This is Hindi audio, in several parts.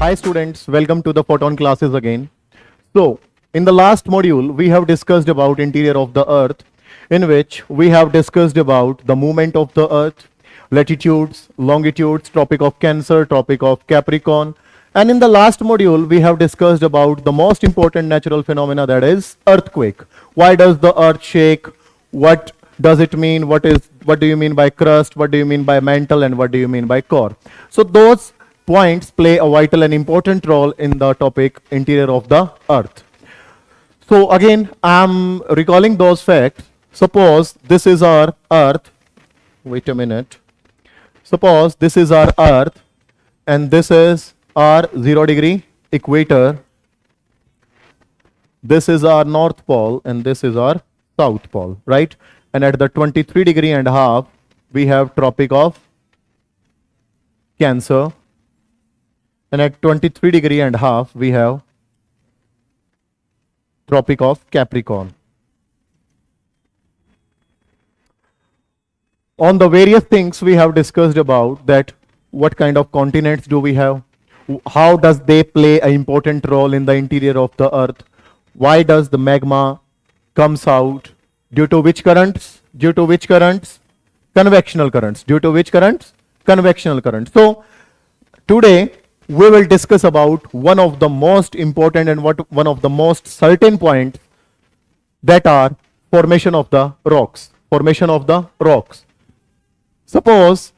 Hi students, welcome to the photon classes again. So, in the last module, we have discussed about interior of the earth, in which we have discussed about the movement of the earth, latitudes, longitudes, tropic of Cancer, tropic of Capricorn. And in the last module, we have discussed about the most important natural phenomena, that is earthquake. Why does the earth shake? What does it mean? What do you mean by crust? What do you mean by mantle? And what do you mean by core? So those points play a vital and important role in the topic interior of the earth. So again, I'm recalling those facts. Suppose this is our earth. Wait a minute. Suppose this is our earth and this is our 0 degree equator. This is our north pole and this is our south pole, right? And at the 23 degree and a half, we have tropic of Cancer. And at 23 degree and a half, we have tropic of Capricorn. On the various things we have discussed about that, what kind of continents do we have? How does they play an important role in the interior of the earth? Why does the magma comes out? Due to which currents? Due to which currents? Convectional currents. Due to which currents? Convectional currents. So today we will discuss about one of the most important and one of the most certain points, that are formation of the rocks. Formation of the rocks. Suppose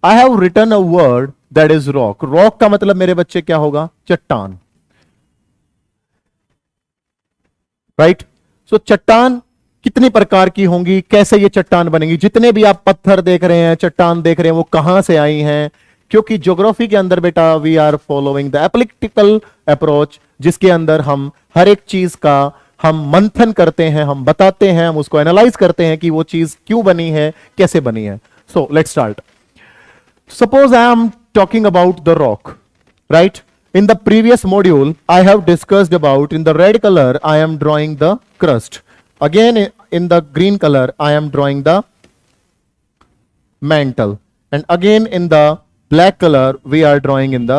I have written a word that is rock. Rock का मतलब मेरे बच्चे क्या होगा? चट्टान. राइट? सो चट्टान कितनी प्रकार की होंगी, कैसे ये चट्टान बनेंगी? जितने भी आप पत्थर देख रहे हैं, चट्टान देख रहे हैं, वो कहां से आई हैं? क्योंकि ज्योग्राफी के अंदर बेटा we are following the analytical approach, जिसके अंदर हम हर एक चीज का हम मंथन करते हैं, हम बताते हैं, हम उसको एनालाइज करते हैं कि वो चीज क्यों बनी है, कैसे बनी है. So let's start. Suppose I am talking about the rock, right? In the previous module, I have discussed about, in the red color, I am drawing the crust. Again, in the green color, I am drawing the mantle. And again, in the black color, we are drawing in the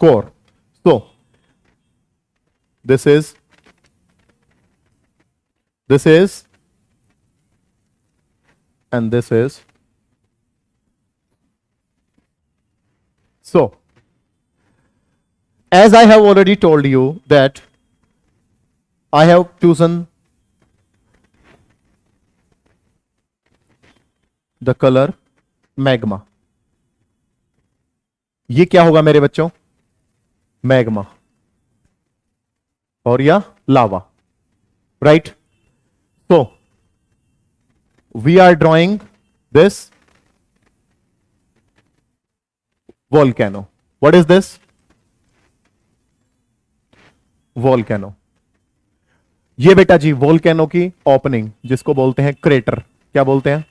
core. So, this is, and this is. So, as I have already told you that I have chosen the color magma. ये क्या होगा मेरे बच्चों? मैग्मा और या lava, right? So we are drawing this volcano. What is this? Volcano. ये बेटा जी वोल्केनो की ओपनिंग, जिसको बोलते हैं क्रेटर. क्या बोलते हैं?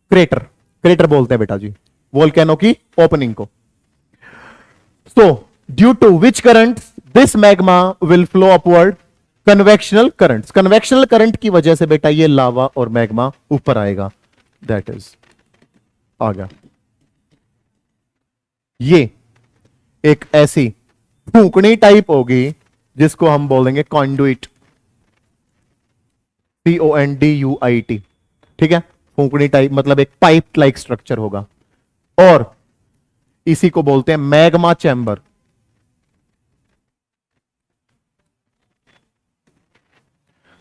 क्रेटर. क्रेटर बोलते हैं बेटा जी वोल्केनो की ओपनिंग को. So due to which current this magma will flow upward? Convectional currents. Convectional current की वजह से बेटा ये लावा और मैग्मा ऊपर आएगा. दैट इज आ गया. ये एक ऐसी फूंकनी टाइप होगी जिसको हम बोलेंगे कॉन्डुइट. CONDUIT. ठीक है? फूंकनी टाइप मतलब एक पाइप लाइक स्ट्रक्चर होगा. और इसी को बोलते हैं magma chamber.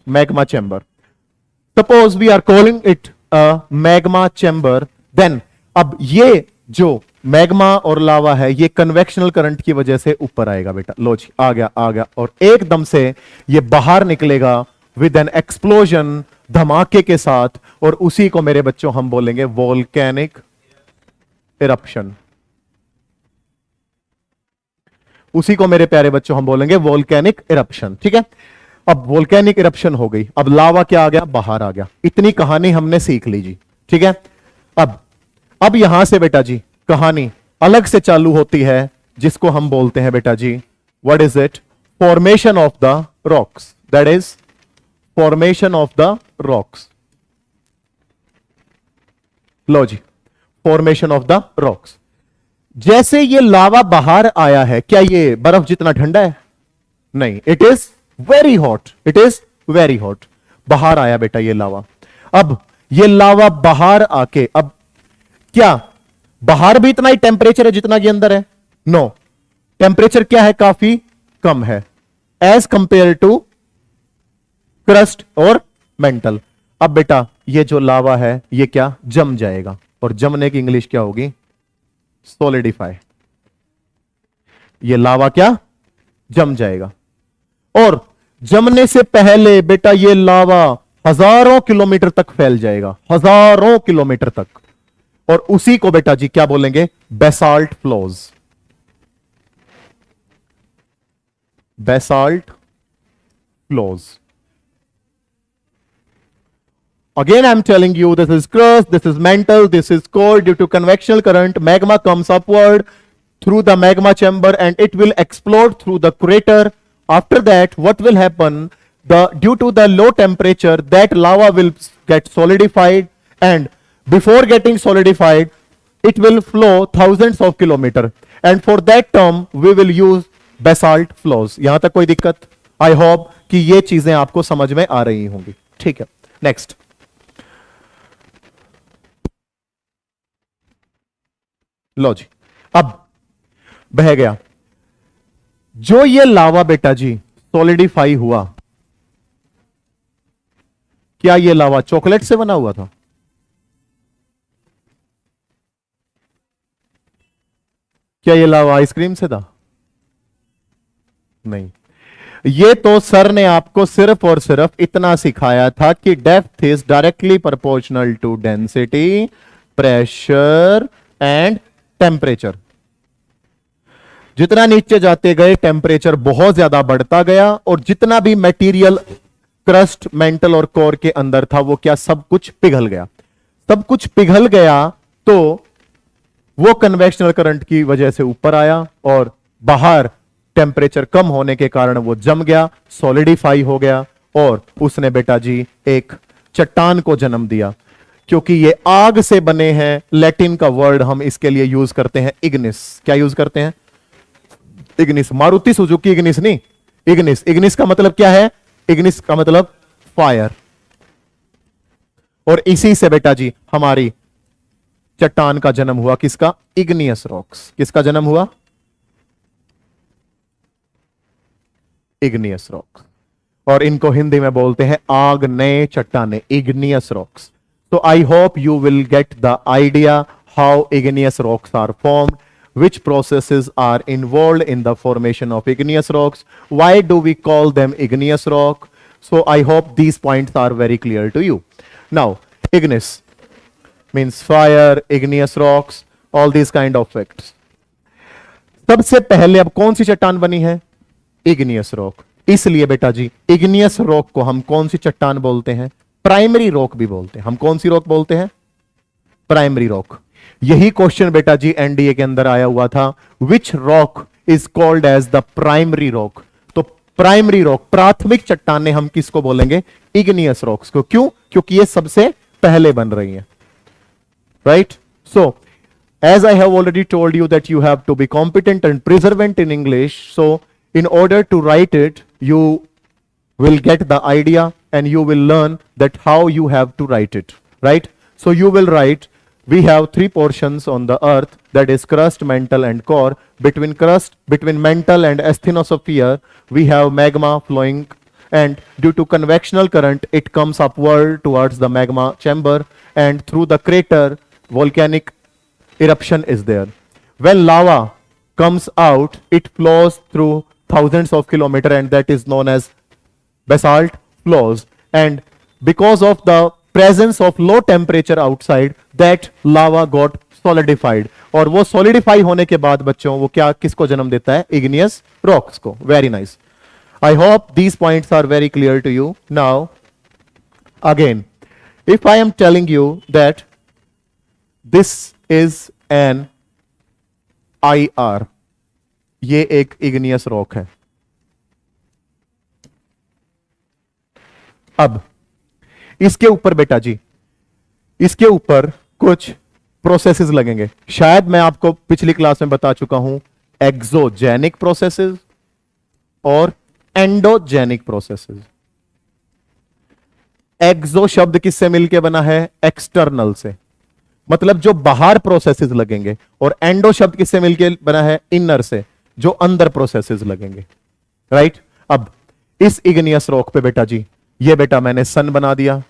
Magma chamber. Suppose we are calling it a magma chamber, then अब ये जो मैग्मा और लावा है, ये कन्वेक्शनल करंट की वजह से ऊपर आएगा बेटा. लो जी आ गया और एकदम से ये बाहर निकलेगा विद एन एक्सप्लोजन, धमाके के साथ. और उसी को मेरे बच्चों हम बोलेंगे वोल्केनिक इरप्शन. उसी को मेरे प्यारे बच्चों हम बोलेंगे वोल्केनिक इरप्शन. ठीक है? अब वोल्केनिक इरप्शन हो गई, अब लावा क्या आ गया? बाहर आ गया. इतनी कहानी हमने सीख ली जी. ठीक है? अब यहां से बेटा जी कहानी अलग से चालू होती है, जिसको हम बोलते हैं बेटा जी, what is it? Formation of the rocks. That is formation of the rocks. लो जी, फॉर्मेशन ऑफ द रॉक्स. जैसे ये लावा बाहर आया है, क्या ये बर्फ जितना ठंडा है? नहीं, it is very hot, it is very hot. बाहर आया बेटा ये लावा। अब ये लावा बाहर आके, अब क्या बाहर भी इतना ही टेम्परेचर है जितना ये अंदर है? नो, टेम्परेचर क्या है? काफी कम है एज कंपेयर टू क्रस्ट और मेंटल। अब बेटा ये जो लावा है ये क्या जम जाएगा, और जमने की इंग्लिश क्या होगी? सॉलिडिफाई। ये लावा क्या जम जाएगा, और जमने से पहले बेटा ये लावा हजारों किलोमीटर तक फैल जाएगा, हजारों किलोमीटर तक। और उसी को बेटा जी क्या बोलेंगे? Basalt flows. Basalt flows. Again, I'm telling you, this is crust, this is mantle, this is core. Due to convectional current, magma comes upward through the magma chamber and it will explode through the crater. After that, what will happen? Due to the low temperature, that lava will get solidified, and before getting solidified, it will flow thousands of kilometers. And for that term, we will use basalt flows. यहां तक कोई दिक्कत? I hope कि ये चीजें आपको समझ में आ रही होंगी। ठीक है, नेक्स्ट। लो जी, अब बह गया जो ये लावा बेटा जी सॉलिडिफाई हुआ। क्या ये लावा चॉकलेट से बना हुआ था? क्या ये लावा आइसक्रीम से था? नहीं, ये तो सर ने आपको सिर्फ और सिर्फ इतना सिखाया था कि depth is directly proportional to density, pressure and temperature. जितना नीचे जाते गए टेम्परेचर बहुत ज्यादा बढ़ता गया, और जितना भी मटेरियल क्रस्ट, मेंटल और कोर के अंदर था वो क्या सब कुछ पिघल गया। सब कुछ पिघल गया तो वो कन्वेक्शनल करंट की वजह से ऊपर आया, और बाहर टेम्परेचर कम होने के कारण वो जम गया, सॉलिडिफाई हो गया, और उसने बेटा जी एक चट्टान को जन्म दिया। क्योंकि ये आग से बने हैं, लैटिन का वर्ड हम इसके लिए यूज करते हैं इग्निस। क्या यूज करते हैं? इग्निस। मारुति सुजुकी इग्निस नहीं, इग्निस। इग्निस का मतलब क्या है? इग्निस का मतलब फायर। और इसी से बेटा जी हमारी चट्टान का जन्म हुआ। किसका? Igneous rocks. किसका जन्म हुआ? Igneous rocks. और इनको हिंदी में बोलते हैं आग्नेय चट्टाने, igneous rocks. So I hope you will get the idea how igneous rocks are formed, which processes are involved in the formation of igneous rocks. Why do we call them igneous rock? So I hope these points are very clear to you. Now, igneous means fire, igneous rocks, all these kind of facts. सबसे पहले अब कौन सी चट्टान बनी है? Igneous rock. इसलिए बेटा जी इग्नियस रॉक को हम कौन सी चट्टान बोलते हैं? प्राइमरी रॉक भी बोलते हैं। हम कौन सी रॉक बोलते हैं? Primary rock. यही क्वेश्चन बेटा जी एनडीए के अंदर आया हुआ था, which rock is called as the primary rock. तो प्राइमरी रॉक, प्राथमिक चट्टाने हम किसको बोलेंगे? इग्नियस रॉक्स को। क्यों? क्योंकि ये सबसे पहले बन रही हैं, right? So as I have already told you that you have to be competent and perseverant in English, so in order to write it, you will get the idea and you will learn that how you have to write it, right? So you will write, we have three portions on the earth, that is crust, mantle and core. Between mantle and asthenosphere, we have magma flowing, and due to convectional current, it comes upward towards the magma chamber, and through the crater, volcanic eruption is there. When lava comes out, it flows through thousands of kilometers, and that is known as basalt flows. And because of the presence of low temperature outside, that lava got solidified. और वो solidify होने के बाद बच्चों वो क्या किसको जन्म देता है? igneous rocks को। Very nice. I hope these points are very clear to you. Now, again, if I am telling you that this is an IR, ये एक igneous rock है। अब इसके ऊपर बेटा जी, इसके ऊपर कुछ प्रोसेसेस लगेंगे। शायद मैं आपको पिछली क्लास में बता चुका हूं, एक्सोजेनिक प्रोसेसेस और एंडोजेनिक प्रोसेसेस। एक्सो शब्द किससे मिलके बना है? एक्सटर्नल से, मतलब जो बाहर प्रोसेसेस लगेंगे, और एंडो शब्द किससे मिलके बना है? इनर से, जो अंदर प्रोसेसेस लगेंगे। राइट। अब इस इग्नियस रॉक पे बेटा जी, ये बेटा मैंने सन बना दिया,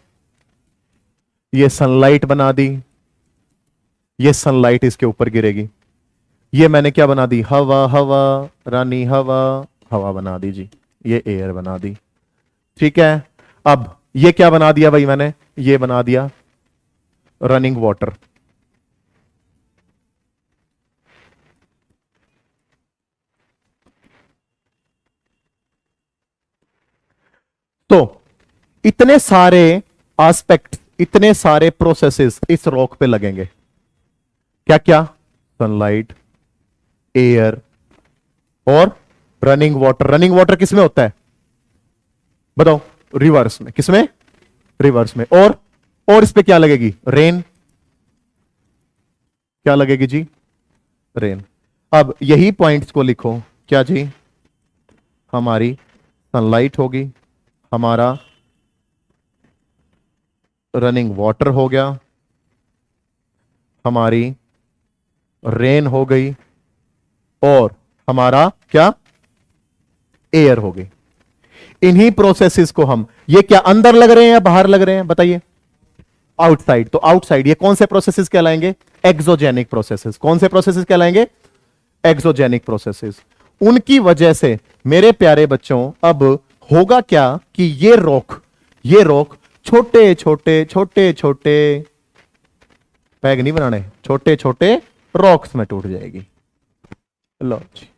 ये सनलाइट बना दी, ये सनलाइट इसके ऊपर गिरेगी। ये मैंने क्या बना दी? हवा, हवा रानी हवा, हवा बना दी जी, ये एयर बना दी। ठीक है। अब ये क्या बना दिया भाई मैंने? ये बना दिया रनिंग वाटर। तो इतने सारे एस्पेक्ट, इतने सारे प्रोसेसेस इस रॉक पे लगेंगे। क्या क्या? सनलाइट, एयर और रनिंग वाटर। रनिंग वाटर किसमें होता है बताओ? रिवर्स में। किसमें? रिवर्स में। और इस पे क्या लगेगी? रेन। क्या लगेगी जी? रेन। अब यही पॉइंट्स को लिखो। क्या जी? हमारी सनलाइट होगी, हमारा रनिंग वाटर हो गया, हमारी रेन हो गई, और हमारा क्या? एयर हो गई। इन्हीं प्रोसेसेस को हम, ये क्या अंदर लग रहे हैं या बाहर लग रहे हैं बताइए? आउटसाइड। तो आउटसाइड ये कौन से प्रोसेसेस कहलाएंगे? Exogenic processes. कौन से प्रोसेसेस कहलाएंगे? Exogenic processes. उनकी वजह से मेरे प्यारे बच्चों अब होगा क्या कि ये रॉक छोटे छोटे छोटे छोटे पैग नहीं बनाने, छोटे छोटे रॉक्स में टूट जाएगी। लो जी,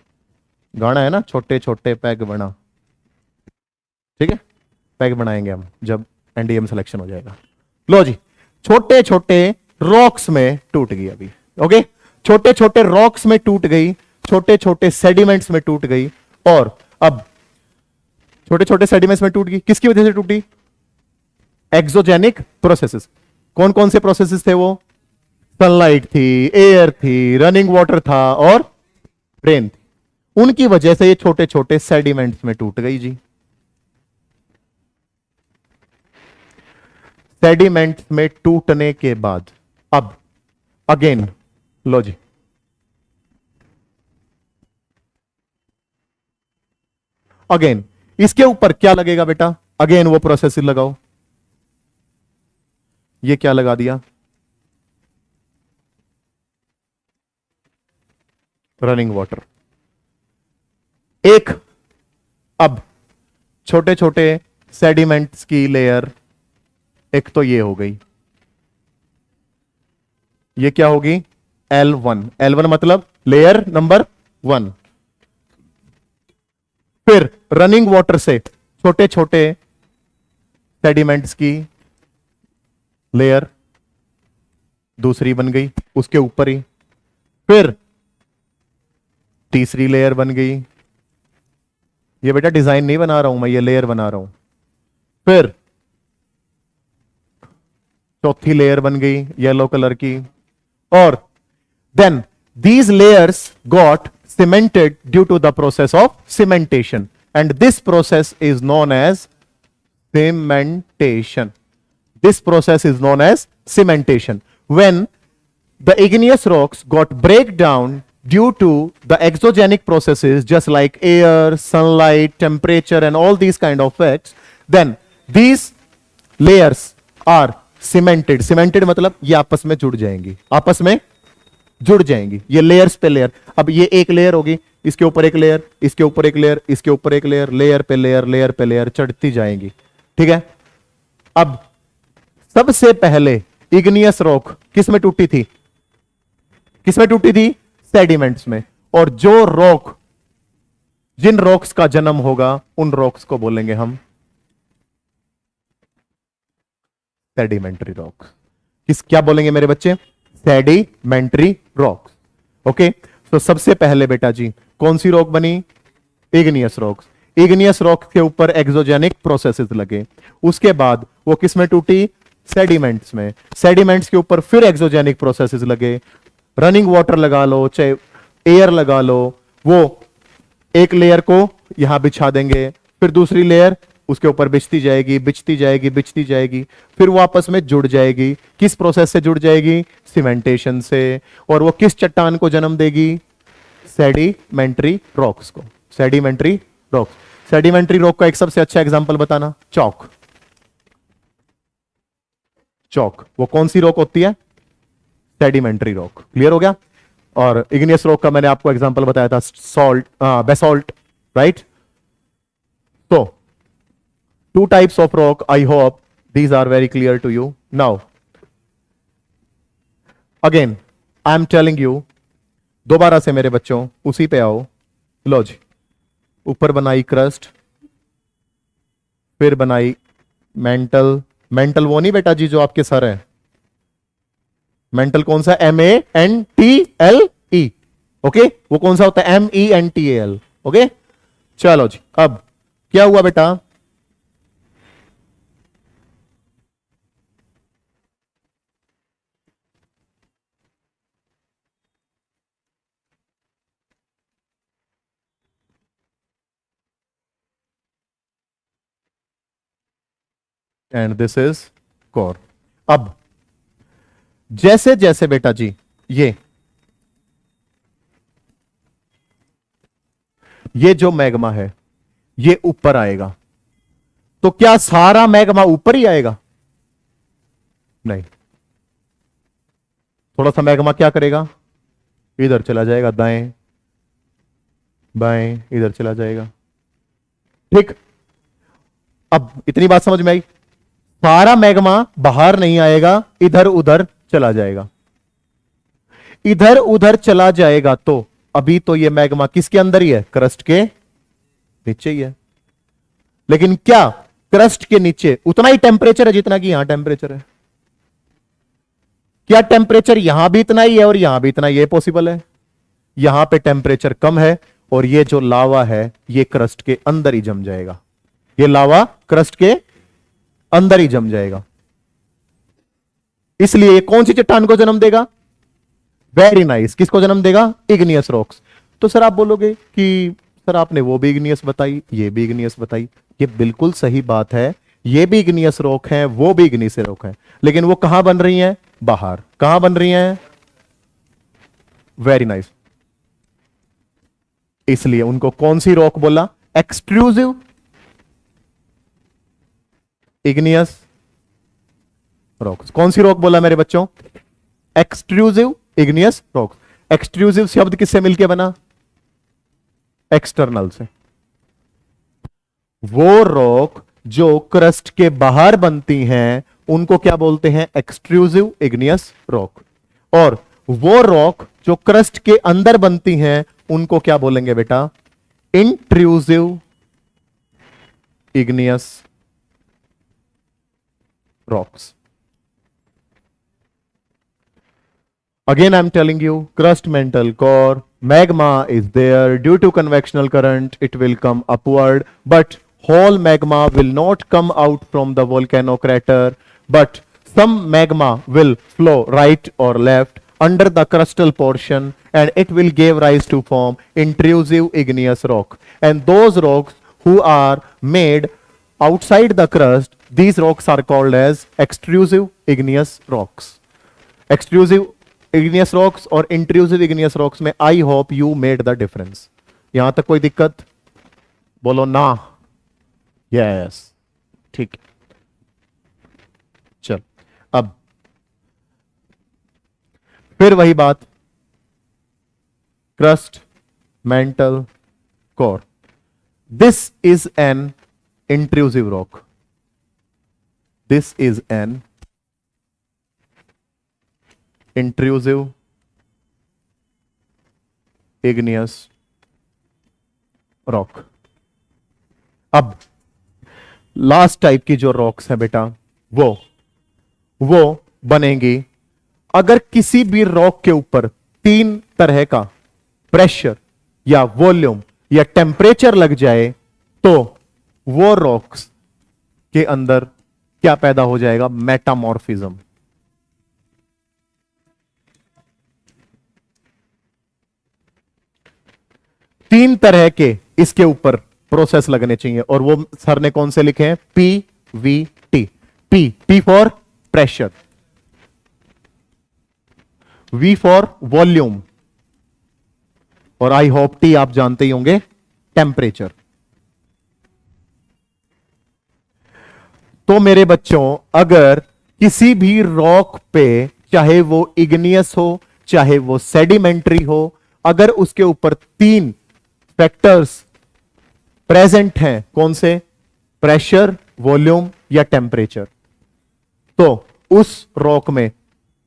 गाना है ना, छोटे छोटे पैग बना। ठीक है, पैग बनाएंगे हम जब एनडीएम सिलेक्शन हो जाएगा। लो जी, छोटे छोटे रॉक्स में टूट गई अभी। ओके, छोटे छोटे रॉक्स में टूट गई, छोटे छोटे सेडिमेंट्स में टूट गई। और अब छोटे छोटे सेडिमेंट्स में टूट गई, किसकी वजह से टूटी? Exogenic processes. कौन कौन से प्रोसेसेस थे वो? सनलाइट थी, एयर थी, रनिंग वाटर था और रेन थी। उनकी वजह से ये छोटे छोटे सेडिमेंट्स में टूट गई जी। सेडिमेंट में टूटने के बाद अब अगेन, लो जी, अगेन इसके ऊपर क्या लगेगा बेटा? अगेन वो प्रोसेस लगाओ। ये क्या लगा दिया? Running water. एक अब छोटे छोटे सेडिमेंट्स की लेयर, एक तो ये हो गई, ये क्या होगी? L1। L1 मतलब लेयर नंबर 1। फिर रनिंग वाटर से छोटे छोटे सेडिमेंट्स की लेयर दूसरी बन गई, उसके ऊपर ही फिर तीसरी लेयर बन गई। ये बेटा डिजाइन नहीं बना रहा हूं मैं, ये लेयर बना रहा हूं। फिर चौथी लेयर बन गई येलो कलर की, और then these layers got cemented due to the process of cementation, and this process is known as cementation. This process is known as cementation. When the igneous rocks got break down due to the exogenic processes just like air, sunlight, temperature and all these kind of effects, then these layers are cemented. Cemented मतलब ये आपस में जुड़ जाएंगी, आपस में जुड़ जाएंगी, ये लेयर्स पे लेयर। अब ये एक लेयर होगी, इसके ऊपर एक लेयर, इसके ऊपर एक लेयर, इसके ऊपर एक लेयर, लेयर पे लेयर, लेयर पे लेयर चढ़ती जाएंगी। ठीक है। अब सबसे पहले इग्नियस रॉक किस में टूटी थी? किस में टूटी थी? सेडिमेंट्स में। और जो रॉक, जिन रॉक्स का जन्म होगा उन रॉक्स को बोलेंगे हम सेडिमेंट्री रॉक्स। किस, क्या बोलेंगे मेरे बच्चे? Sedimentary rocks. ओके, तो सबसे पहले बेटा जी कौन सी रॉक बनी? Igneous rocks. इग्नियस रॉक के ऊपर एक्सोजेनिक प्रोसेसेस लगे, उसके बाद वो किस में टूटी? सेडिमेंट्स में, सेडिमेंट्स के ऊपर फिर एक्सोजेनिक प्रोसेसेस लगे, रनिंग वाटर लगा लो, चाहे एयर लगा लो, वो एक लेयर को यहां बिछा देंगे, फिर दूसरी लेयर उसके ऊपर बिछती जाएगी, बिछती जाएगी, बिछती जाएगी, फिर वो आपस में जुड़ जाएगी। किस प्रोसेस से जुड़ जाएगी? सीमेंटेशन से। और वो किस चट्टान को जन्म देगी? सेडिमेंट्री रॉक्स को। Sedimentary rocks. सेडिमेंट्री रॉक का एक सबसे अच्छा एग्जांपल बताना, चौक। चौक वो कौन सी रॉक होती है? Sedimentary rock. क्लियर हो गया? और इग्नियस रॉक का मैंने आपको एग्जांपल बताया था, सॉल्ट, बेसॉल्ट, राइट? तो two types of rock. I hope these are very clear to you. Now, again, I am telling you, दोबारा से मेरे बच्चों उसी पे आओ। लो जी, ऊपर बनाई क्रस्ट, फिर बनाई मेंटल। मेंटल वो नहीं बेटा जी जो आपके सर है। मेंटल कौन सा? MENTLE। ओके, वो कौन सा होता है? MENTAL। ओके, चलो जी, अब क्या हुआ बेटा? And this is core. अब जैसे जैसे बेटा जी ये जो मैग्मा है ये ऊपर आएगा, तो क्या सारा मैग्मा ऊपर ही आएगा? नहीं, थोड़ा सा मैग्मा क्या करेगा? इधर चला जाएगा, दाएं बाएं, इधर चला जाएगा। ठीक, अब इतनी बात समझ में आई? सारा मैग्मा बाहर नहीं आएगा, इधर उधर चला जाएगा। इधर उधर चला जाएगा तो अभी तो ये मैग्मा किसके अंदर ही है? क्रस्ट के नीचे ही है। लेकिन क्या क्रस्ट के नीचे उतना ही टेम्परेचर है जितना कि यहां टेम्परेचर है? क्या टेम्परेचर यहां भी इतना ही है और यहां भी इतना? ये पॉसिबल है। यहां पे टेम्परेचर कम है और ये जो लावा है ये क्रस्ट के अंदर ही जम जाएगा। ये लावा क्रस्ट के अंदर ही जम जाएगा। इसलिए ये कौन सी चट्टान को जन्म देगा? Very nice. किसको जन्म देगा? Igneous rocks. तो सर आप बोलोगे कि सर आपने वो भी इग्नियस बताई, ये भी इग्नियस बताई। ये बिल्कुल सही बात है, ये भी इग्नियस रॉक है, वो भी इग्नियस रॉक है, लेकिन वो कहां बन रही हैं? बाहर। कहां बन रही हैं? Very nice. इसलिए उनको कौन सी रॉक बोला? Extrusive igneous rocks. कौन सी रॉक बोला मेरे बच्चों? Extrusive igneous rocks. एक्सट्रूसिव शब्द किससे मिलके बना? एक्सटर्नल से। वो रॉक जो क्रस्ट के बाहर बनती हैं उनको क्या बोलते हैं? Extrusive igneous rock. और वो रॉक जो क्रस्ट के अंदर बनती हैं उनको क्या बोलेंगे बेटा? Intrusive igneous rocks. Again, I'm telling you, crust, mantle, core, magma is there. Due to convectional current, it will come upward, but whole magma will not come out from the volcano crater, but some magma will flow right or left under the crustal portion, and it will give rise to form intrusive igneous rock. And those rocks who are made outside the crust, these rocks are called as extrusive igneous rocks. Extrusive igneous rocks और intrusive igneous rocks में I hope you made the difference. यहां तक कोई दिक्कत? बोलो ना। यस, ठीक। चल, अब फिर वही बात, crust, mantle, core. This is an intrusive rock. This is an intrusive igneous rock. अब लास्ट टाइप की जो रॉक्स है बेटा वो बनेंगी अगर किसी भी रॉक के ऊपर 3 तरह का प्रेशर या वॉल्यूम या टेम्परेचर लग जाए तो वो रॉक्स के अंदर क्या पैदा हो जाएगा? मेटामॉर्फिज्म। तीन तरह के इसके ऊपर प्रोसेस लगने चाहिए और वो सर ने कौन से लिखे हैं? PVT। P for pressure, V for volume, और आई होप T आप जानते ही होंगे, टेम्परेचर। तो मेरे बच्चों, अगर किसी भी रॉक पे, चाहे वो इग्नियस हो चाहे वो सेडिमेंट्री हो, अगर उसके ऊपर तीन फैक्टर्स प्रेजेंट हैं, कौन से? प्रेशर, वॉल्यूम या टेम्परेचर, तो उस रॉक में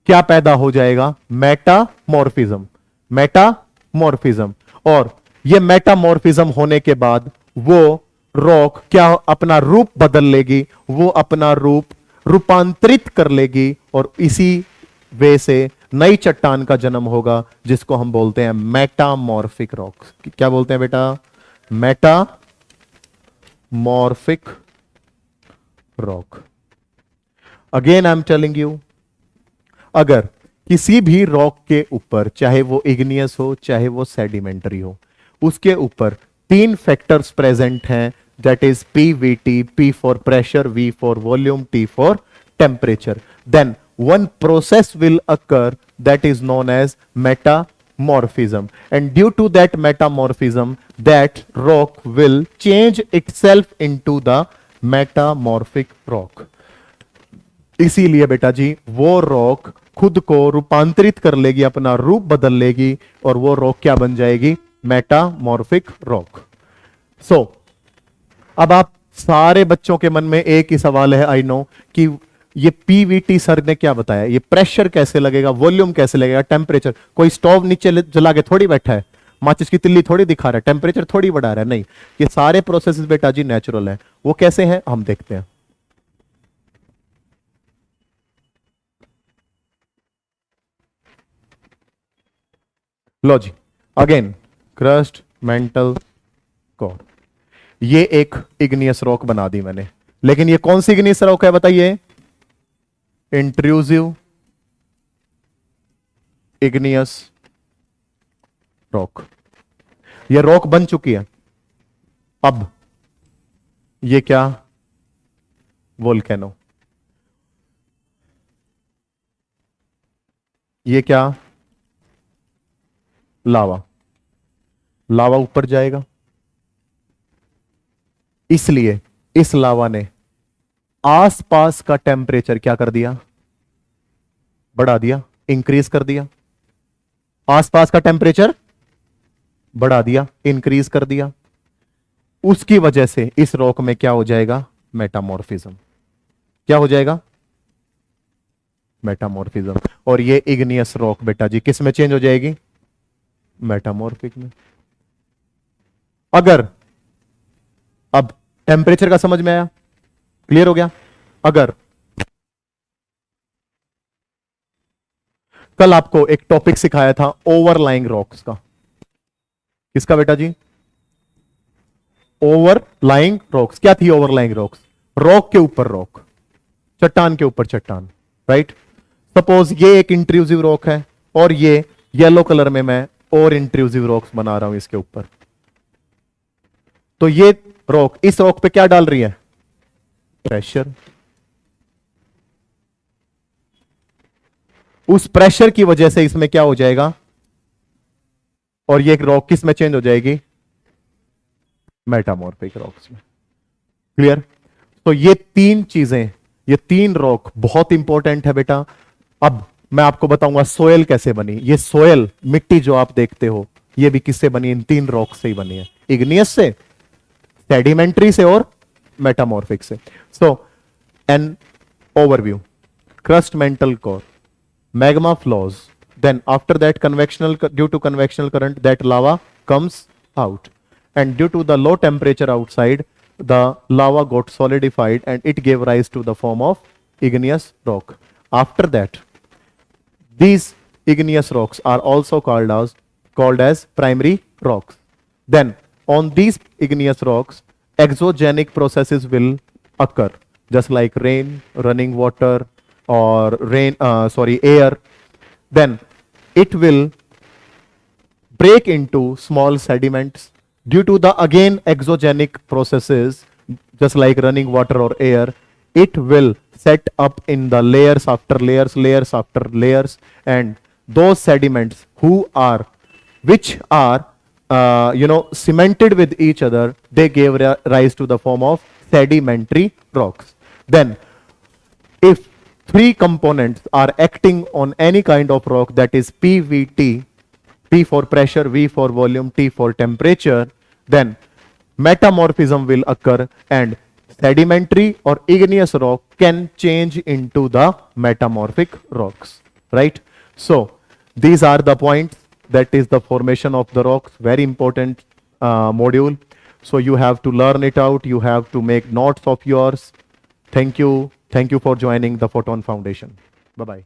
क्या पैदा हो जाएगा? मेटामॉर्फिज्म। मेटामॉर्फिज्म। और यह मेटामॉर्फिज्म होने के बाद वो रॉक क्या अपना रूप बदल लेगी, वो अपना रूपांतरित कर लेगी और इसी वे से नई चट्टान का जन्म होगा, जिसको हम बोलते हैं मेटामॉर्फिक रॉक। क्या बोलते हैं बेटा? Metamorphic rock. Again I am telling you, अगर किसी भी रॉक के ऊपर, चाहे वो इग्नियस हो चाहे वो सेडिमेंटरी हो, उसके ऊपर तीन फैक्टर्स प्रेजेंट हैं, that is PVT, P for pressure, V for volume, T for temperature, then one process will occur that is known as metamorphism, and due to that metamorphism, that rock will change itself into the metamorphic rock. इसीलिए बेटा जी वो रॉक खुद को रूपांतरित कर लेगी, अपना रूप बदल लेगी और वो रॉक क्या बन जाएगी? Metamorphic rock. सो अब आप सारे बच्चों के मन में एक ही सवाल है, आई नो, कि ये PVT सर ने क्या बताया, ये प्रेशर कैसे लगेगा, वॉल्यूम कैसे लगेगा, टेम्परेचर? कोई स्टोव नीचे जला के थोड़ी बैठा है, माचिस की तिल्ली थोड़ी दिखा रहा है, टेम्परेचर थोड़ी बढ़ा रहा है, नहीं, ये सारे प्रोसेसेस बेटा जी नेचुरल हैं। वो कैसे हैं हम देखते हैं। लो जी, अगेन क्रस्ट, मेंटल, कोर। ये एक इग्नियस रॉक बना दी मैंने, लेकिन ये कौन सी इग्नियस रॉक है बताइए? Intrusive igneous rock. ये रॉक बन चुकी है। अब ये क्या? वोल्केनो। ये क्या? लावा। लावा ऊपर जाएगा, इसलिए इस लावा ने आसपास का टेम्परेचर क्या कर दिया? बढ़ा दिया, इंक्रीज कर दिया। आसपास का टेम्परेचर बढ़ा दिया, इंक्रीज कर दिया। उसकी वजह से इस रॉक में क्या हो जाएगा? मेटामॉर्फिज्म। क्या हो जाएगा? मेटामॉर्फिज्म। और ये इग्नियस रॉक बेटा जी किस में चेंज हो जाएगी? मेटामॉर्फिक में। अगर अब टेम्परेचर का समझ में आया? क्लियर हो गया? अगर कल आपको एक टॉपिक सिखाया था ओवरलाइंग रॉक्स का, किसका बेटा जी? Overlying rocks. क्या थी ओवरलाइंग रॉक्स? रॉक के ऊपर रॉक, चट्टान के ऊपर चट्टान, राइट? सपोज ये एक इंट्रूसिव रॉक है और ये येलो कलर में मैं और इंट्रूसिव रॉक्स बना रहा हूं इसके ऊपर। तो ये रॉक इस रॉक पे क्या डाल रही है? प्रेशर। उस प्रेशर की वजह से इसमें क्या हो जाएगा? और ये रॉक किस में चेंज हो जाएगी? मेटामॉर्फिक रॉक्स में। क्लियर? तो ये तीन चीजें, ये तीन रॉक बहुत इंपॉर्टेंट है बेटा। अब मैं आपको बताऊंगा सोयल कैसे बनी। ये सोयल मिट्टी जो आप देखते हो, ये भी किससे बनी? इन तीन रॉक से ही बनी है, इग्नियस से, सेडिमेंट्री से और मेटामॉर्फिक से। So an overview, crust, mantle, core, magma flows, then after that due to convectional current that lava comes out, and due to the low temperature outside the lava got solidified and it gave rise to the form of igneous rock. After that these igneous rocks are also called as primary rocks. Then on these igneous rocks exogenic processes will occur. just like rain, running water, or air, then it will break into small sediments due to the again exogenic processes, just like running water or air. It will set up in the layers after layers, layers after layers, and those sediments which are cemented with each other, they gave rise to the form of sedimentary rocks. Then if three components are acting on any kind of rock, that is PVT, P for pressure, V for volume, T for temperature, then metamorphism will occur and sedimentary or igneous rock can change into the metamorphic rocks, right? So these are the points. That is the formation of the rocks, very important module. So you have to learn it out. You have to make notes of yours. Thank you. Thank you for joining the Photon Foundation. Bye-bye.